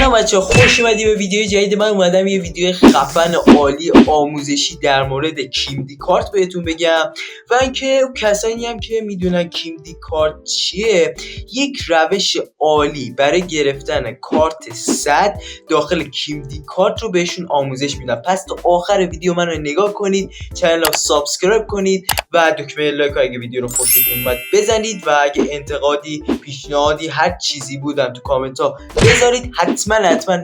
سلام بچه، خوش اومدی به ویدیو جدید. من اومدم یه ویدیو خفن عالی آموزشی در مورد کیمدی کارت بهتون بگم و اینکه کسانی هم که میدونن کیمدی کارت چیه، یک روش عالی برای گرفتن کارت 100 داخل کیمدی کارت رو بهشون آموزش میدم. پس تا آخر ویدیو من رو نگاه کنید، چنل رو سابسکرایب کنید و دکمه لایک اگه ویدیو رو خوشتون اومد بزنید و اگه انتقادی، پیشنهادی، هر چیزی بودم تو کامنت ها بذارید، حتما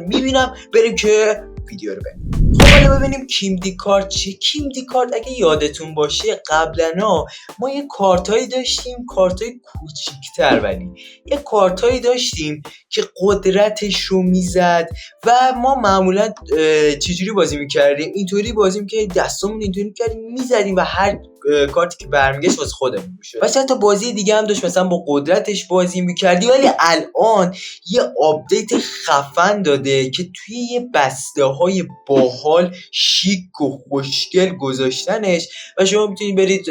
میبینم. بریم که ویدیو رو ببینیم. خب حالا ببینیم کیمدی کارت چیه. کیمدی کارت اگه یادتون باشه قبلا ما یه کارتایی داشتیم، کارتای کوچیک‌تر، ولی یه کارتایی داشتیم که قدرتش رو میزد و ما معمولا چجوری بازی میکردیم؟ اینطوری بازی میکردیم، دستمون اینطوری میکردیم میزدیم و هر کارتی که برمیگشت واسه خودمون میشد. و چند تا بازی دیگه هم داشت، مثلا با قدرتش بازی میکردی. ولی الان یه آپدیت خفن داده که توی یه بسته های باحال شیک و خوشگل گذاشتنش و شما میتونید برید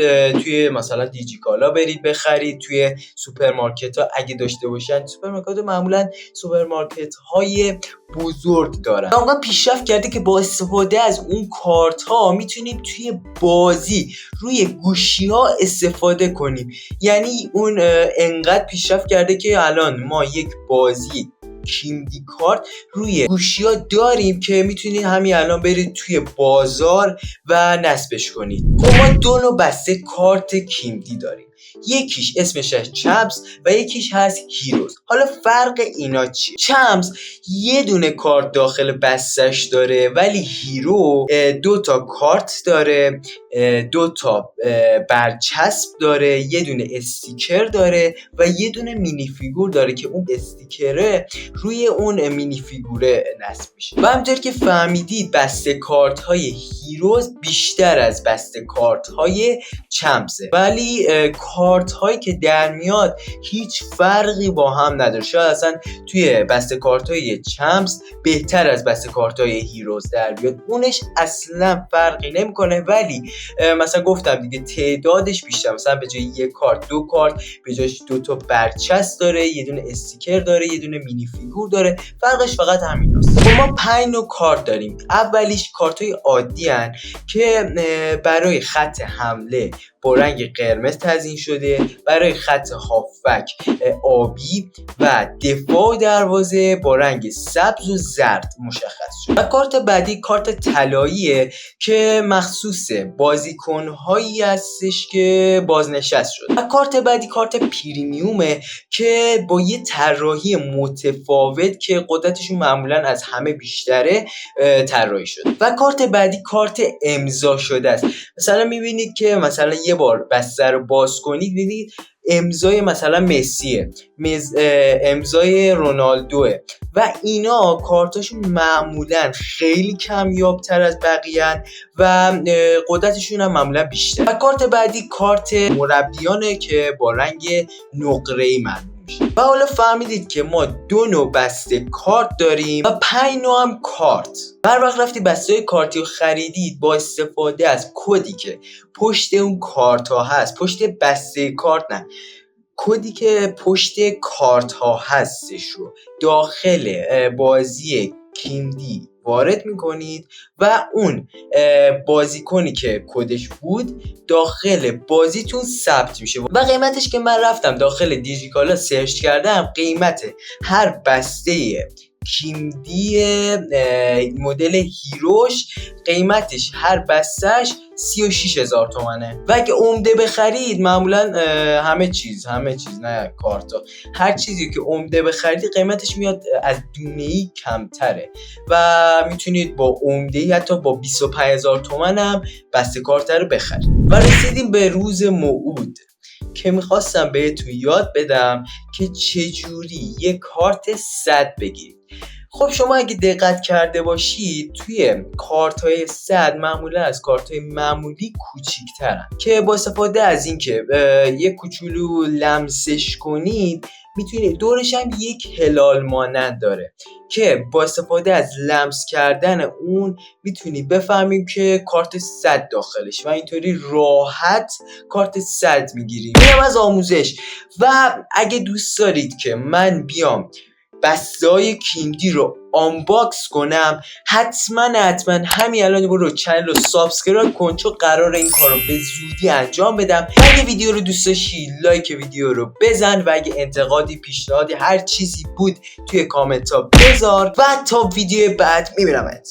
توی مثلا دیجیکالا برید بخرید، توی سوپرمارکت ها اگه داشته باشن. سوپرمارکت ها معمولا سوپرمارکت های بزرگ دارن. واقعا پیشرفت کرده که با استفاده از اون کارت ها میتونیم توی بازی روی گوشی ها استفاده کنیم. یعنی اون انقدر پیشرفت کرده که الان ما یک بازی کیمدی کارت روی گوشی ها داریم که میتونید همین الان برید توی بازار و نصبش کنید. خب ما دو نوع بسته کارت کیمدی داریم، یکیش اسمش هست چمپس و یکیش هست هیروز. حالا فرق اینا چیه؟ چمپس یه دونه کارت داخل بستش داره، ولی هیرو دو تا کارت داره، دو تا برچسب داره، یه دونه استیکر داره و یه دونه مینی فیگور داره که اون استیکره روی اون مینی فیگوره نصب میشه. و همونطور که فهمیدید بسته کارت های هیروز بیشتر از بسته کارت های چمپسه، ولی کارت هایی که در میاد هیچ فرقی با هم نداره. شاید اصلا توی بسته کارت های چمپس بهتر از بسته کارت های هیروز در بیاد، اونش اصلا فرقی نمیکنه. ولی مثلا گفتم دیگه تعدادش بیشتر، مثلا به جای یک کارت دو کارت، به جایش دو تا برچسب داره، یه دونه استیکر داره، یه دونه مینی فیگور داره. فرقش فقط همیناست. خب ما 5 نوع کارت داریم. اولیش کارت های عادی هن که برای خط حمله با رنگ قرمز تزیین شده، برای خط هافبک آبی و دفاع دروازه با رنگ سبز و زرد مشخص شده. و کارت بعدی کارت طلاییه که مخصوص بازیکن‌هایی هستش که بازنشست شده. و کارت بعدی کارت پریمیومه که با یه طراحی متفاوت که قدرتشون معمولا از همه بیشتره طراحی شده. و کارت بعدی کارت امضا شده است. مثلا میبینید که مثلا یه بار بسته رو باز کنید میبینید امضای مثلا مسیه، امضای رونالدوه و اینا کارتاشون معمولا خیلی کمیابتر از بقیه و قدرتشون هم معمولا بیشتر. و کارت بعدی کارت مربیانه که با رنگ نقره‌ای معلوم میشه. و حالا فهمیدید که ما 2 نوع بسته کارت داریم و 5 نوع هم کارت. هر وقت رفتی بسته کارتی رو خریدید، با استفاده از کدی که پشت اون کارت ها هست، پشت بسته کارت نه، کدی که پشت کارت ها هستش رو داخل بازی کیمدی وارد میکنید و اون بازیکنی که کدش بود داخل بازیتون ثبت میشه. و قیمتش که من رفتم داخل دیجیکالا سرچ کردم، قیمت هر بسته کیمدی مدل هیروش قیمتش هر بستهش 36,000 تومنه. و اگه عمده بخرید معمولا همه چیز نه کارتا، هر چیزی که عمده بخرید قیمتش میاد از دونه‌ای کمتره و میتونید با عمده حتی با 25,000 تومن هم بسته کارت رو بخرید. و رسیدیم به روز موعود که میخواستم بهتون یاد بدم که چجوری یه کارت 100 بگیرید. خب شما اگه دقت کرده باشید توی کارت‌های 100 معمولا از کارت‌های معمولی کوچیک‌ترن که با استفاده از این که یه کوچولو لمسش کنید میتونید، دورش هم یک هلال مانند داره که با استفاده از لمس کردن اون میتونید بفهمیم که کارت 100 داخلش و اینطوری راحت کارت 100 میگیریم. اینم از آموزش. و اگه دوست دارید که من بیام بسته‌های کیمدی رو آنباکس کنم، حتما همین الان برو چنل رو سابسکرایب کن، چون قرار این کار رو به زودی انجام بدم. اگه ویدیو رو دوست داشتی لایک ویدیو رو بزن و اگه انتقادی پیشنهادی هر چیزی بود توی کامنت ها بذار و تا ویدیو بعد میبینمت.